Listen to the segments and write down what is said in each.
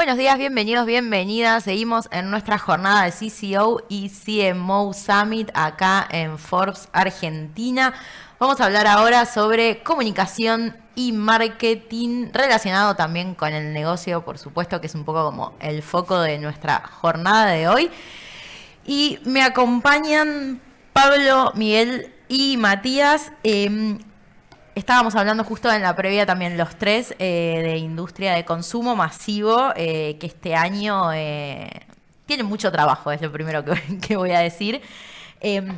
Buenos días, bienvenidos, bienvenidas. Seguimos en nuestra jornada de CCO y CMO Summit acá en Forbes, Argentina. Vamos a hablar ahora sobre comunicación y marketing relacionado también con el negocio, por supuesto, que es un poco como el foco de nuestra jornada de hoy. Y me acompañan Pablo, Miguel y Matías. Estábamos hablando justo en la previa también los tres de industria de consumo masivo, que este año tiene mucho trabajo, es lo primero que voy a decir. Eh,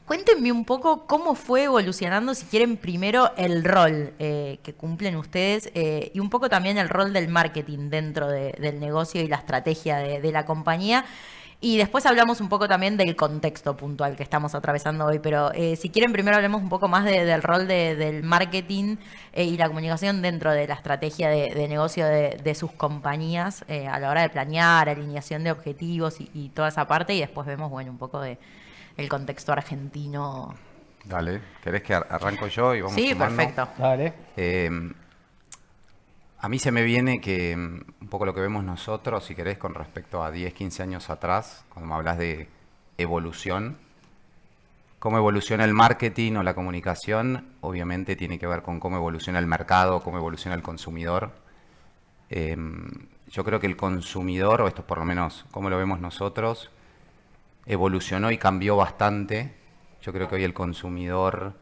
Cuéntenme un poco cómo fue evolucionando, si quieren, primero el rol que cumplen ustedes y un poco también el rol del marketing dentro del negocio y la estrategia de la compañía. Y después hablamos un poco también del contexto puntual que estamos atravesando hoy, pero si quieren primero hablemos un poco más del rol del marketing y la comunicación dentro de la estrategia de negocio de sus compañías a la hora de planear, alineación de objetivos y toda esa parte, y después vemos, bueno, un poco de el contexto argentino. Dale, ¿querés que arranco yo y vamos Sí, sumando? perfecto. Dale. A mí se me viene que un poco lo que vemos nosotros, si querés, con respecto a 10, 15 años atrás, cuando me hablas de evolución, cómo evoluciona el marketing o la comunicación, obviamente tiene que ver con cómo evoluciona el mercado, cómo evoluciona el consumidor. Yo creo que el consumidor, o esto es por lo menos cómo lo vemos nosotros, evolucionó y cambió bastante. Yo creo que hoy el consumidor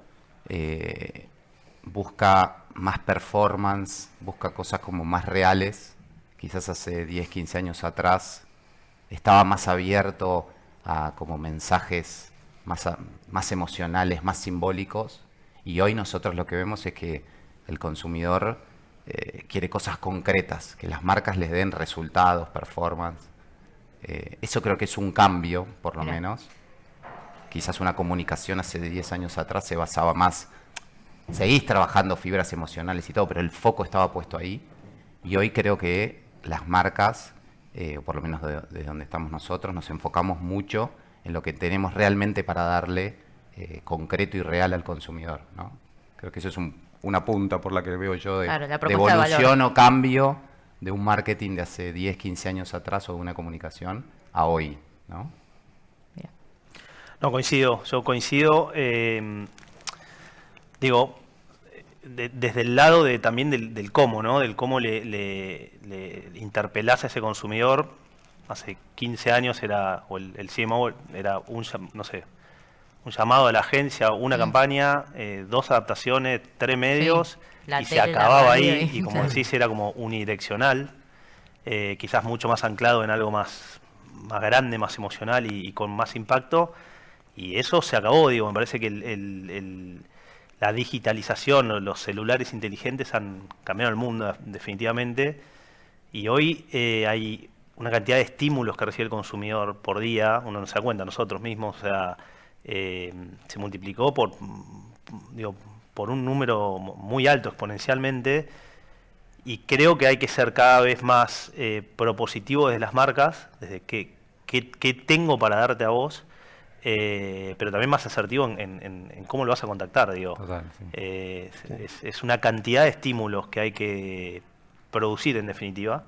busca más performance, busca cosas como más reales. Quizás hace 10, 15 años atrás estaba más abierto a como mensajes más emocionales, más simbólicos. Y hoy nosotros lo que vemos es que el consumidor quiere cosas concretas, que las marcas les den resultados, performance. Eso creo que es un cambio, por lo menos. Quizás una comunicación hace 10 años atrás se basaba más. Seguís trabajando fibras emocionales y todo, pero el foco estaba puesto ahí. Y hoy creo que las marcas, o por lo menos de donde estamos nosotros, nos enfocamos mucho en lo que tenemos realmente para darle concreto y real al consumidor, ¿no? Creo que eso es una punta por la que veo yo de, Claro, la de propuesta de evolución valor. o cambio de un marketing de hace 10, 15 años atrás o de una comunicación a hoy, ¿no? Bien. No, coincido, yo coincido. Digo, desde el lado también del cómo, ¿no? Del cómo le interpelás a ese consumidor. Hace 15 años o el CMO era no sé, un llamado a la agencia, una campaña, 2 adaptaciones, 3 medios, la y se tele, la acababa radio ahí, y como claro. decís, era como unidireccional, quizás mucho más anclado en algo más grande, más emocional y con más impacto. Y eso se acabó, digo, me parece que la digitalización, los celulares inteligentes han cambiado el mundo definitivamente. Y hoy hay una cantidad de estímulos que recibe el consumidor por día, uno no se da cuenta, nosotros mismos, o sea, se multiplicó digo, por un número muy alto exponencialmente. Y creo que hay que ser cada vez más propositivo desde las marcas, desde qué tengo para darte a vos, pero también más asertivo en cómo lo vas a contactar, digo. Total, sí. Es una cantidad de estímulos que hay que producir en definitiva.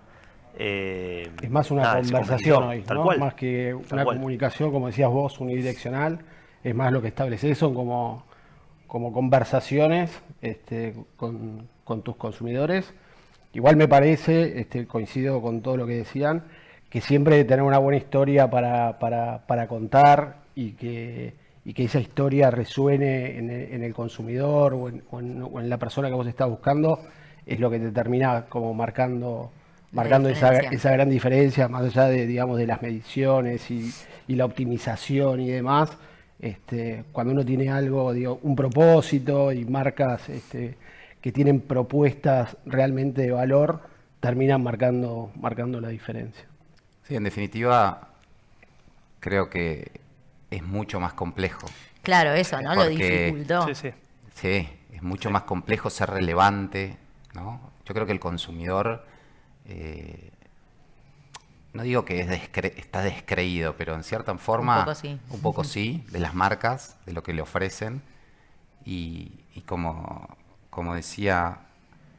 Es más una Nada, se conversación complejizó, hoy, tal ¿no? cual. Más que Tal una cual. comunicación, como decías vos, unidireccional. Es más lo que estableces son como conversaciones con tus consumidores. Igual me parece, coincido con todo lo que decían, que siempre tener una buena historia para contar y que esa historia resuene en el consumidor o en la persona que vos estás buscando es lo que te termina como marcando La esa diferencia. gran diferencia, más allá de, digamos, de las mediciones y la optimización y demás. Cuando uno tiene algo, digo, un propósito y marcas que tienen propuestas realmente de valor, terminan marcando la diferencia. Sí, en definitiva, creo que es mucho más complejo. Claro, eso, ¿no? Lo Porque dificultó. Sí, sí. sí, es mucho Sí. más complejo ser relevante, ¿no? Yo creo que el consumidor, no digo que está descreído, pero en cierta forma, Un poco sí. de las marcas, de lo que le ofrecen. Y como decía,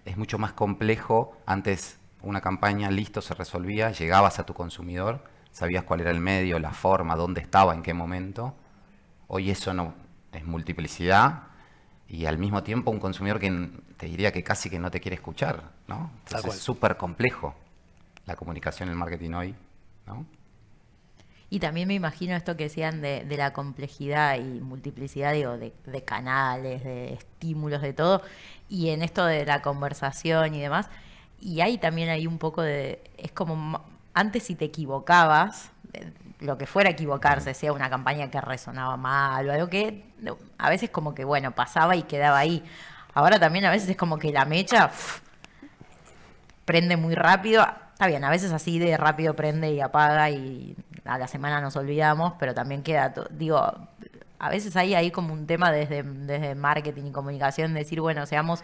es mucho más complejo. Antes una campaña, listo, se resolvía, llegabas a tu consumidor, sabías cuál era el medio, la forma, dónde estaba, en qué momento. Hoy eso no es multiplicidad y al mismo tiempo un consumidor que te diría que casi que no te quiere escuchar, ¿no? Entonces es súper complejo la comunicación en el marketing hoy, ¿no? Y también me imagino esto que decían de la complejidad y multiplicidad, digo, de canales, de estímulos, de todo, y en esto de la conversación y demás. Y ahí también hay un poco es como, antes si te equivocabas, lo que fuera equivocarse, sea una campaña que resonaba mal o algo que a veces como que, bueno, pasaba y quedaba ahí. Ahora también a veces es como que la mecha prende muy rápido. Está bien, a veces así de rápido prende y apaga y a la semana nos olvidamos, pero también queda, digo, a veces hay como un tema desde marketing y comunicación, de decir, bueno, seamos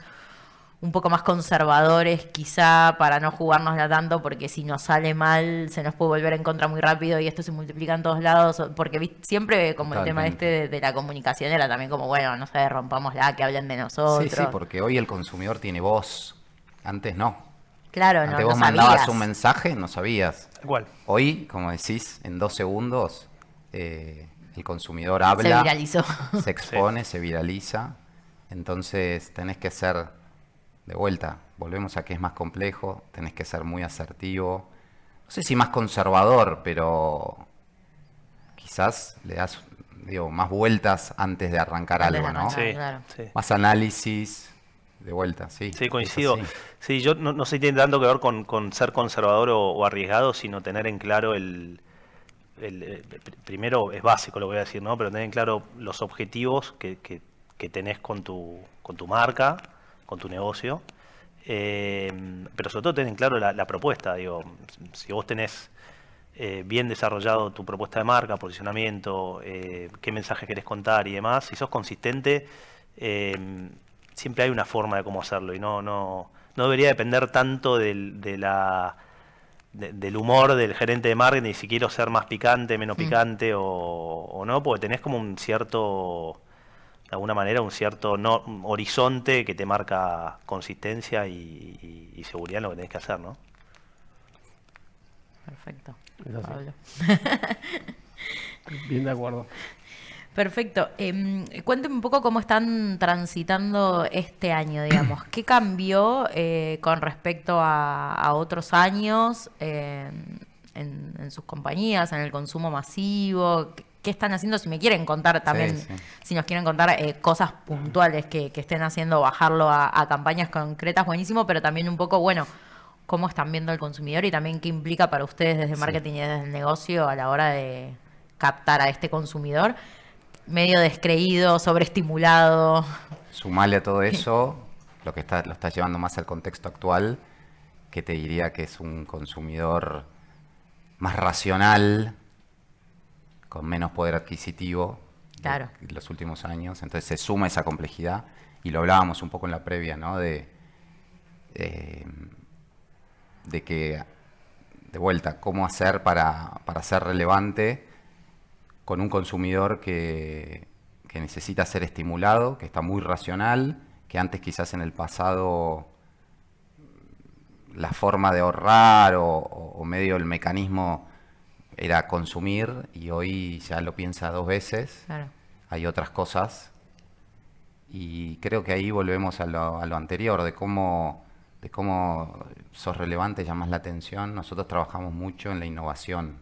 un poco más conservadores quizá para no jugárnosla tanto, porque si nos sale mal se nos puede volver en contra muy rápido y esto se multiplica en todos lados, porque siempre como el tema de la comunicación era también como, bueno, no sé, rompámosla, que hablen de nosotros. Sí, porque hoy el consumidor tiene voz, antes no. Claro, Antes no vos sabías. mandabas un mensaje, no sabías. Igual. Hoy, como decís, en 2 segundos el consumidor habla, Se viralizó. se expone, se viraliza. Entonces tenés que ser, de vuelta, volvemos a que es más complejo, tenés que ser muy asertivo. No sé si más conservador, pero quizás le das, más vueltas antes de arrancar Antes de algo, ¿no? arrancar. Sí, claro. sí. Más análisis, de vuelta, sí. Sí, es coincido. así. Sí, yo no sé si tiene tanto que ver con ser conservador o arriesgado, sino tener en claro primero es básico lo que voy a decir, ¿no? Pero tener en claro los objetivos que tenés con tu marca, con tu negocio. Pero sobre todo tener en claro la propuesta. Digo, si vos tenés bien desarrollado tu propuesta de marca, posicionamiento, qué mensaje querés contar y demás, si sos consistente, siempre hay una forma de cómo hacerlo y no debería depender tanto del humor del gerente de marketing, si quiero ser más picante, menos picante o no, porque tenés como un cierto, de alguna manera, un cierto horizonte que te marca consistencia y seguridad en lo que tenés que hacer, ¿no? Perfecto. Es así. Pablo. Bien de acuerdo. Perfecto. Cuénteme un poco cómo están transitando este año, digamos. ¿Qué cambió con respecto a otros años en sus compañías, en el consumo masivo? ¿Qué están haciendo? Si me quieren contar también, Sí. si nos quieren contar cosas puntuales que estén haciendo, bajarlo a campañas concretas, buenísimo, pero también un poco, bueno, cómo están viendo el consumidor y también qué implica para ustedes desde marketing y desde el negocio a la hora de captar a este consumidor. Medio descreído, sobreestimulado. Sumale a todo eso lo estás llevando más al contexto actual, que te diría que es un consumidor más racional, con menos poder adquisitivo Claro. de los últimos años. Entonces se suma esa complejidad y lo hablábamos un poco en la previa, ¿no? De que, de vuelta, cómo hacer para ser relevante con un consumidor que necesita ser estimulado, que está muy racional, que antes quizás en el pasado la forma de ahorrar o medio el mecanismo era consumir y hoy ya lo piensa 2 veces. Claro. Hay otras cosas y creo que ahí volvemos a lo anterior, de cómo sos relevante, llamas la atención. Nosotros trabajamos mucho en la innovación,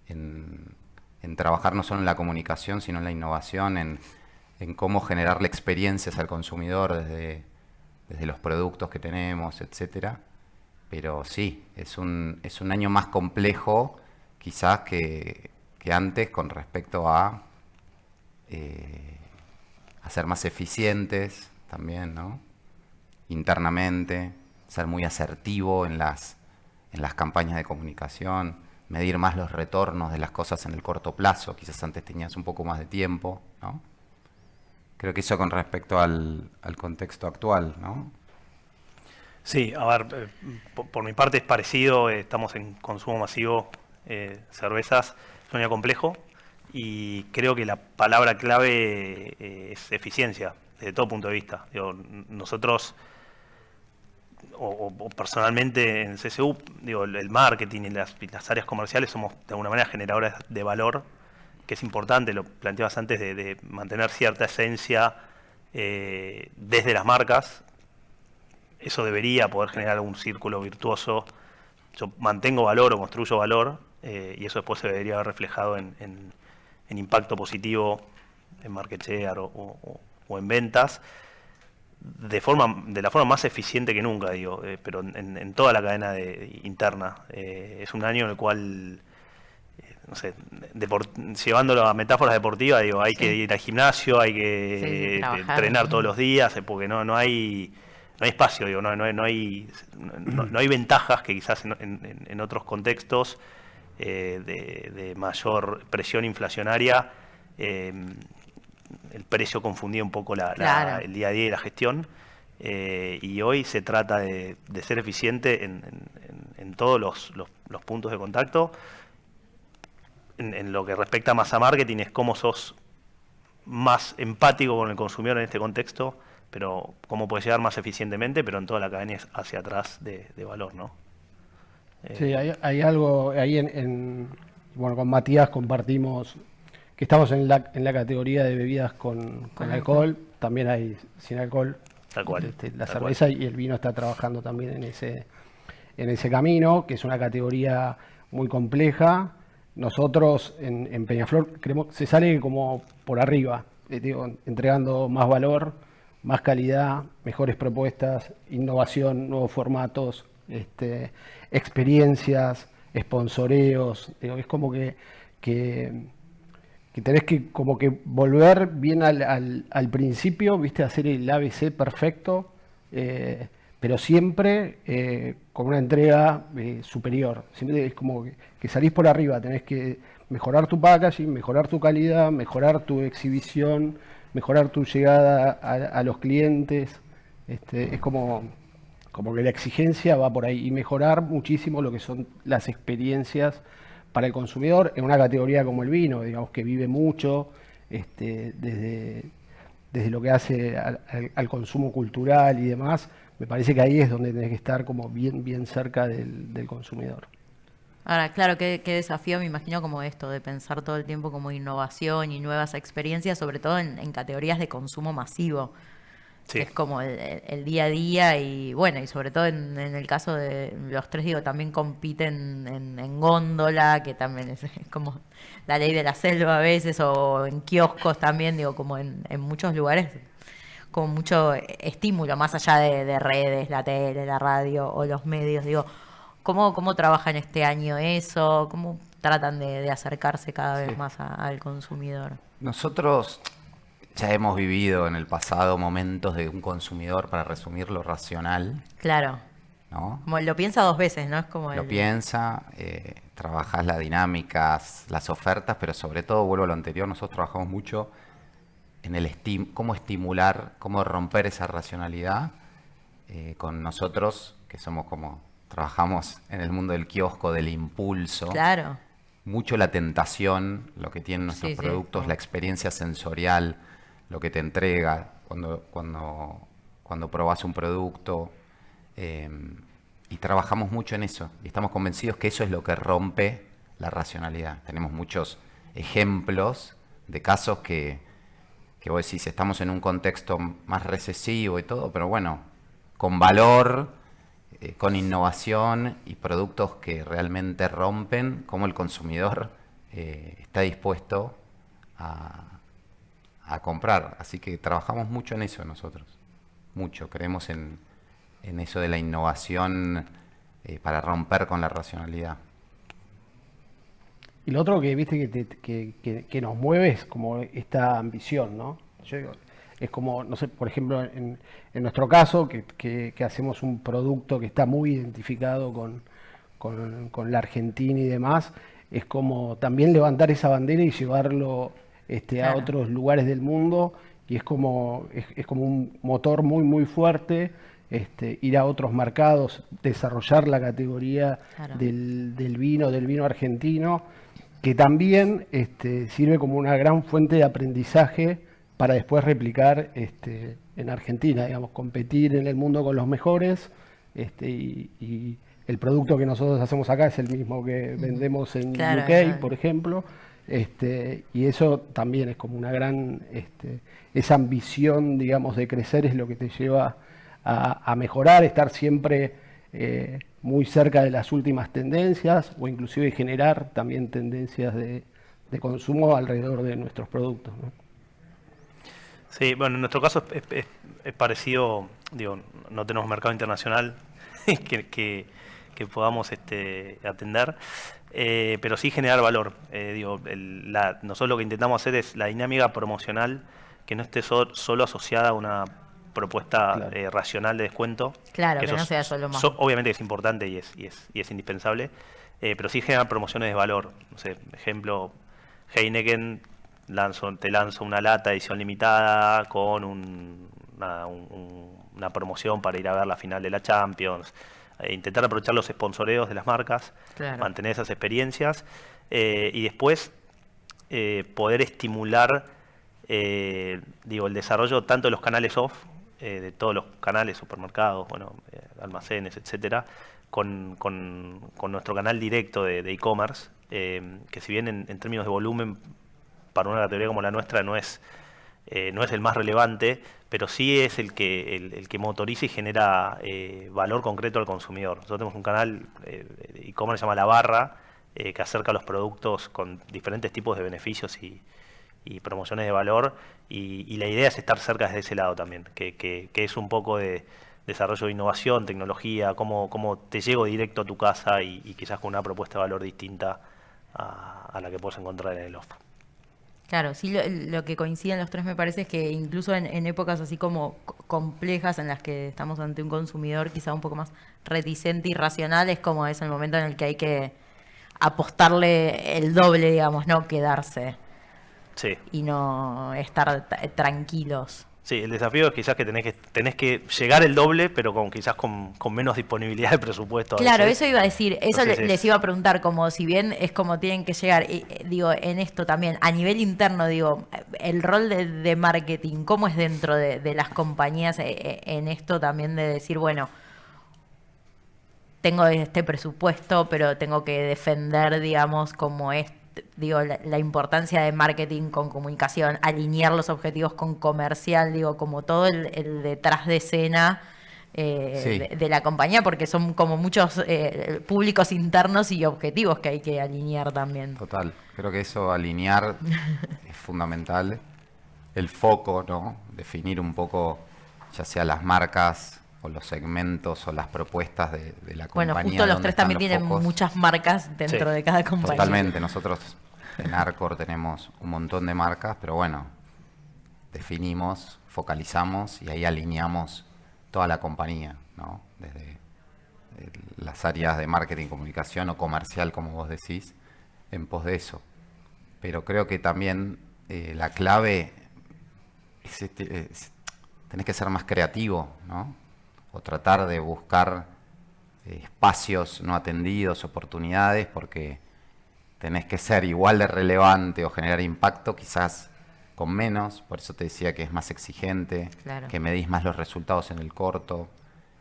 en trabajar no solo en la comunicación, sino en la innovación, en cómo generarle experiencias al consumidor desde los productos que tenemos, etcétera. Pero sí, es un año más complejo quizás que antes con respecto a ser más eficientes también, ¿no? Internamente, ser muy asertivo en las campañas de comunicación, medir más los retornos de las cosas en el corto plazo. Quizás antes tenías un poco más de tiempo, ¿no? Creo que eso con respecto al contexto actual, ¿no? Sí, a ver, por mi parte es parecido, estamos en consumo masivo, cervezas, es un año complejo y creo que la palabra clave es eficiencia, desde todo punto de vista. Digo, nosotros o personalmente en CSU, digo, el marketing y las áreas comerciales somos de alguna manera generadores de valor, que es importante, lo planteabas antes, de mantener cierta esencia desde las marcas. Eso debería poder generar algún círculo virtuoso. Yo mantengo valor o construyo valor, y eso después se debería ver reflejado en impacto positivo, en market share o en ventas, de la forma más eficiente que nunca, digo, pero en toda la cadena interna. Es un año en el cual, no sé, llevándolo a metáforas deportivas, digo, hay que ir al gimnasio, hay que entrenar todos los días, porque no hay espacio, digo, no hay ventajas que quizás en otros contextos de mayor presión inflacionaria. El precio confundía un poco Claro. el día a día y la gestión, y hoy se trata de ser eficiente en todos los puntos de contacto. En lo que respecta más a marketing, es cómo sos más empático con el consumidor en este contexto, pero cómo puedes llegar más eficientemente, pero en toda la cadena es hacia atrás de valor, ¿no? Sí, hay algo ahí bueno, con Matías compartimos que estamos en la categoría de bebidas con alcohol, también hay sin alcohol. Tal cual. La tal cerveza cual. y el vino está trabajando también en ese camino, que es una categoría muy compleja. Nosotros en Peñaflor creemos se sale como por arriba, digo, entregando más valor, más calidad, mejores propuestas, innovación, nuevos formatos, experiencias, sponsoreos. Digo, es como que tenés que como que volver bien al principio, viste, hacer el ABC perfecto, pero siempre con una entrega superior. Siempre es como que salís por arriba, tenés que mejorar tu packaging, mejorar tu calidad, mejorar tu exhibición, mejorar tu llegada a los clientes. Es como que la exigencia va por ahí y mejorar muchísimo lo que son las experiencias para el consumidor en una categoría como el vino, digamos que vive mucho desde lo que hace al consumo cultural y demás. Me parece que ahí es donde tenés que estar como bien cerca del consumidor. Ahora, claro, qué desafío, me imagino, como esto, de pensar todo el tiempo como innovación y nuevas experiencias, sobre todo en categorías de consumo masivo, que Sí. es como el día a día y bueno, y sobre todo en el caso de los tres, digo, también compiten en góndola, que también es como la ley de la selva a veces, o en kioscos también, digo, como en muchos lugares, como mucho estímulo, más allá de redes, la tele, la radio o los medios, digo, ¿cómo trabajan este año eso? ¿Cómo tratan de acercarse cada vez Sí. más al consumidor? Nosotros ya hemos vivido en el pasado momentos de un consumidor, para resumirlo, racional, Claro, ¿no? como lo piensa dos veces, ¿no? Es como Lo piensa, trabajás las dinámicas, las ofertas, pero sobre todo, vuelvo a lo anterior, nosotros trabajamos mucho en cómo estimular, cómo romper esa racionalidad con nosotros, que somos trabajamos en el mundo del kiosco, del impulso. Claro. Mucho la tentación, lo que tienen nuestros Sí, sí. productos, la experiencia sensorial, lo que te entrega cuando probás un producto. Y trabajamos mucho en eso. Y estamos convencidos que eso es lo que rompe la racionalidad. Tenemos muchos ejemplos de casos que vos decís, estamos en un contexto más recesivo y todo, pero bueno, con valor, con innovación y productos que realmente rompen, como el consumidor está dispuesto a comprar. Así que trabajamos mucho en eso nosotros. Mucho. Creemos en eso de la innovación para romper con la racionalidad. Y lo otro que viste que nos mueve es como esta ambición, ¿no? Yo digo, es como, no sé, por ejemplo, en nuestro caso, que hacemos un producto que está muy identificado con la Argentina y demás, es como también levantar esa bandera y llevarlo a Claro. otros lugares del mundo, y es como un motor muy fuerte. Ir a otros mercados, desarrollar la categoría Claro. del vino argentino, que también sirve como una gran fuente de aprendizaje para después replicar en Argentina, digamos, competir en el mundo con los mejores, y el producto que nosotros hacemos acá es el mismo que vendemos en Claro, UK, claro. por ejemplo. Y eso también es como una gran, esa ambición, digamos, de crecer es lo que te lleva a mejorar, estar siempre muy cerca de las últimas tendencias o inclusive generar también tendencias de consumo alrededor de nuestros productos, ¿no? Sí, bueno, en nuestro caso es parecido, digo, no tenemos mercado internacional que podamos atender, pero sí generar valor. Digo, nosotros lo que intentamos hacer es la dinámica promocional que no esté solo asociada a una propuesta Claro. racional de descuento. Claro, que eso no sea solo más. obviamente es importante y es indispensable, pero sí generar promociones de valor. No sé, ejemplo, Heineken te lanzo una lata edición limitada con una promoción para ir a ver la final de la Champions. Intentar aprovechar los sponsoreos de las marcas, Claro. mantener esas experiencias y después poder estimular el desarrollo tanto de los canales off, de todos los canales, supermercados, bueno, almacenes, etcétera, con nuestro canal directo de e-commerce, que si bien en términos de volumen para una categoría como la nuestra no es el más relevante, pero sí es el que motoriza y genera valor concreto al consumidor. Nosotros tenemos un canal de e-commerce que se llama La Barra, que acerca los productos con diferentes tipos de beneficios y promociones de valor, y la idea es estar cerca desde ese lado también, que es un poco de desarrollo de innovación, tecnología, cómo te llego directo a tu casa y quizás con una propuesta de valor distinta a la que puedes encontrar en el off. Claro, sí, lo que coinciden los tres me parece es que incluso en épocas así como complejas en las que estamos ante un consumidor quizá un poco más reticente y racional, es como es el momento en el que hay que apostarle el doble, digamos, no quedarse Sí. y no estar tranquilos. Sí, el desafío es quizás que tenés que llegar el doble, pero quizás con menos disponibilidad de presupuesto. Claro, veces. eso iba a decir, eso Entonces les iba a preguntar, como si bien es como tienen que llegar, y, digo, en esto también, a nivel interno, digo, el rol de marketing, ¿cómo es dentro de las compañías en esto también de decir, bueno, tengo este presupuesto, pero tengo que defender, digamos, como es, digo, la importancia de marketing con comunicación, alinear los objetivos con comercial, digo, como todo el detrás de escena Sí. de la compañía, porque son como muchos públicos internos y objetivos que hay que alinear también. Total, creo que eso alinear es fundamental. El foco, ¿no? Definir un poco, ya sea las marcas o los segmentos o las propuestas de la compañía. Bueno, justo los dónde tres están también los tienen focos. muchas marcas dentro Sí, de cada compañía. Totalmente, nosotros en Arcor tenemos un montón de marcas, pero bueno, definimos, focalizamos y ahí alineamos toda la compañía, ¿no? Desde las áreas de marketing, comunicación o comercial, como vos decís, en pos de eso. Pero creo que también la clave es tenés que ser más creativo, ¿no? O tratar de buscar espacios no atendidos, oportunidades, porque tenés que ser igual de relevante o generar impacto, quizás con menos. Por eso te decía que es más exigente, Claro. que medís más los resultados en el corto.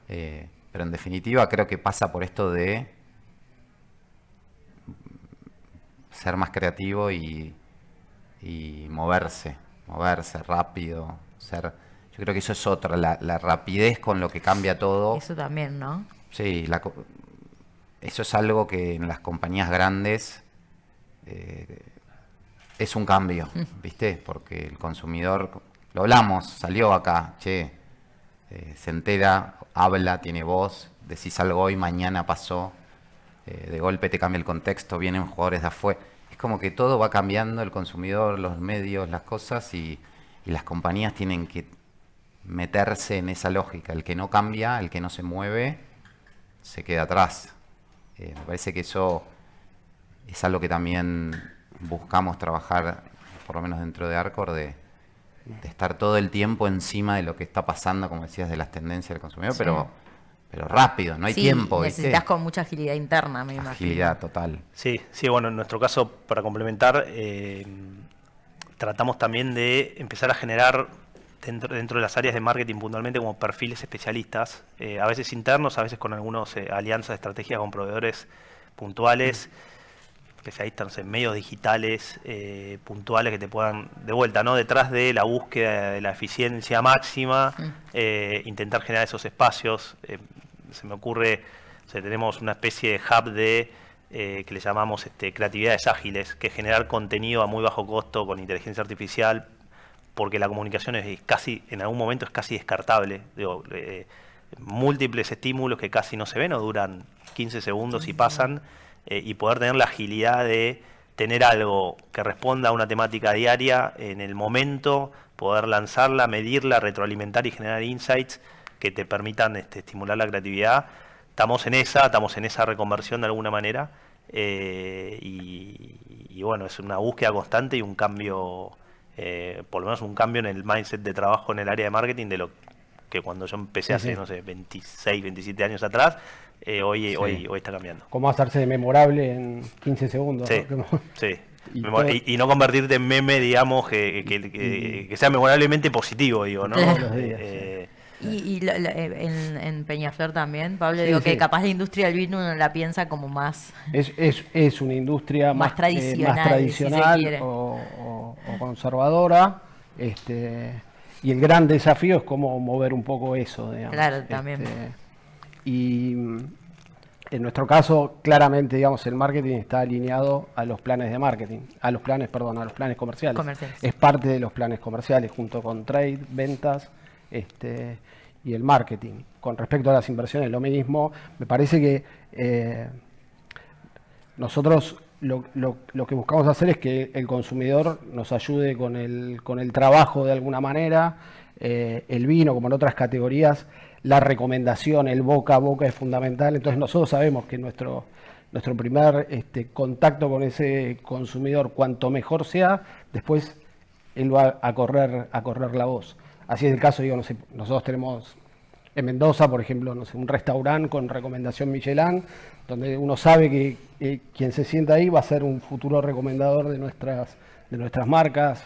Pero en definitiva creo que pasa por esto de ser más creativo y moverse rápido. Yo creo que eso es otra, la rapidez con lo que cambia todo. Eso también, ¿no? Sí, eso es algo que en las compañías grandes es un cambio, ¿viste? Porque el consumidor, lo hablamos, salió acá, che, se entera, habla, tiene voz, decís algo hoy, mañana pasó, de golpe te cambia el contexto, vienen jugadores de afuera. Es como que todo va cambiando, el consumidor, los medios, las cosas, y las compañías tienen que meterse en esa lógica. El que no cambia, el que no se mueve, se queda atrás. Me parece que eso es algo que también buscamos trabajar, por lo menos dentro de Arcor, de estar todo el tiempo encima de lo que está pasando, como decías, de las tendencias del consumidor, Sí. pero rápido, no hay Sí, tiempo. necesitas ¿viste? con mucha agilidad interna, me imagino. Agilidad total. Sí, bueno, en nuestro caso, para complementar, tratamos también de empezar a generar dentro de las áreas de marketing puntualmente como perfiles especialistas, a veces internos, a veces con algunos alianzas de estrategia con proveedores puntuales, especialistas en medios digitales puntuales que te puedan, de vuelta, ¿no? Detrás de la búsqueda de la eficiencia máxima, intentar generar esos espacios. Se me ocurre, o sea, tenemos una especie de hub de que le llamamos creatividades ágiles, que es generar contenido a muy bajo costo con inteligencia artificial, porque la comunicación es casi, en algún momento es casi descartable. Digo, múltiples estímulos que casi no se ven o duran 15 segundos y pasan, y poder tener la agilidad de tener algo que responda a una temática diaria en el momento, poder lanzarla, medirla, retroalimentar y generar insights que te permitan estimular la creatividad. Estamos en esa reconversión de alguna manera, y bueno, es una búsqueda constante y un cambio, por lo menos un cambio en el mindset de trabajo en el área de marketing de lo que cuando yo empecé hace, no sé, 26, 27 años atrás, hoy está cambiando. ¿Cómo hacerse memorable en 15 segundos? Sí, ¿no? sí. Y Y no convertirte en meme, digamos, que sea memorablemente positivo, digo, ¿no? Todos los días, En Peñaflor también, Pablo, Sí, digo sí. que capaz la industria del vino uno la piensa como más... Es una industria Más tradicional, más tradicional si se quiere. o conservadora. Y el gran desafío es cómo mover un poco eso, digamos. Claro, también. Y en nuestro caso, claramente, digamos, el marketing está alineado a los planes de marketing, a los planes comerciales. Comerciales. Es parte de los planes comerciales, junto con trade, ventas, y el marketing. Con respecto a las inversiones, lo mismo. Me parece que nosotros lo que buscamos hacer es que el consumidor nos ayude con el trabajo de alguna manera. El vino, como en otras categorías, la recomendación, el boca a boca es fundamental. Entonces nosotros sabemos que nuestro primer contacto con ese consumidor, cuanto mejor sea, después él va a correr la voz. Así es el caso, digo, no sé, nosotros tenemos en Mendoza, por ejemplo, no sé, un restaurante con recomendación Michelin, donde uno sabe que quien se sienta ahí va a ser un futuro recomendador de nuestras marcas,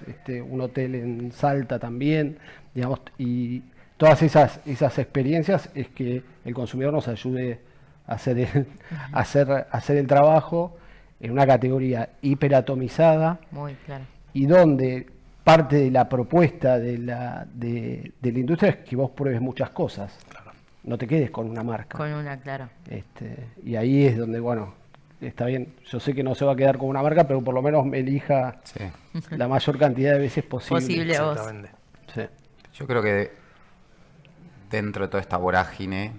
un hotel en Salta también, digamos, y todas esas experiencias es que el consumidor nos ayude a hacer el trabajo en una categoría hiperatomizada. Muy claro. Y donde parte de la propuesta de la industria es que vos pruebes muchas cosas. Claro. No te quedes con una marca. Con una, claro. Y ahí es donde, bueno, está bien. Yo sé que no se va a quedar con una marca, pero por lo menos me elija la mayor cantidad de veces posible. Posible a vos. Exactamente. Sí. Yo creo que dentro de toda esta vorágine,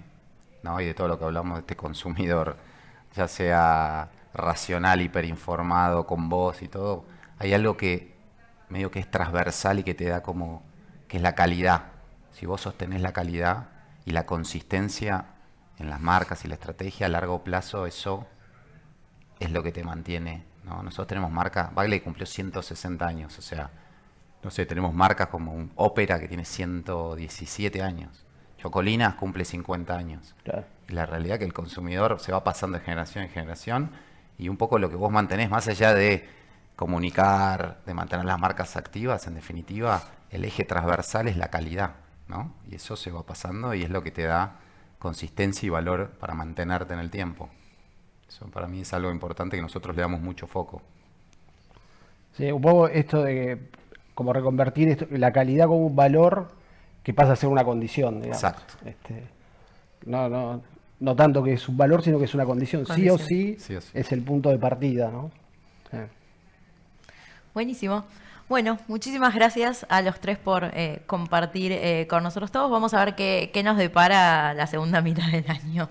¿no? Y de todo lo que hablamos de este consumidor, ya sea racional, hiperinformado, con voz y todo, hay algo que medio que es transversal y que te da como, que es la calidad. Si vos sostenés la calidad y la consistencia en las marcas y la estrategia a largo plazo, eso es lo que te mantiene, ¿no? Nosotros tenemos marcas, Bagley cumplió 160 años, o sea, no sé, tenemos marcas como un Ópera que tiene 117 años. Chocolinas cumple 50 años. Claro. Y la realidad es que el consumidor se va pasando de generación en generación, y un poco lo que vos mantenés, más allá de comunicar, de mantener las marcas activas, en definitiva, el eje transversal es la calidad, ¿no? Y eso se va pasando y es lo que te da consistencia y valor para mantenerte en el tiempo. Eso para mí es algo importante que nosotros le damos mucho foco. Sí, un poco esto de como reconvertir la calidad como un valor que pasa a ser una condición, digamos. Exacto. No tanto que es un valor, sino que es una condición. Sí o sí, Sí o sí. es el punto de partida, ¿no? Sí. Buenísimo. Bueno, muchísimas gracias a los tres por compartir con nosotros todos. Vamos a ver qué nos depara la segunda mitad del año.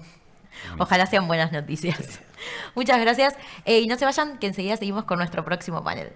Ojalá sean buenas noticias. Muchas gracias. Y no se vayan, que enseguida seguimos con nuestro próximo panel.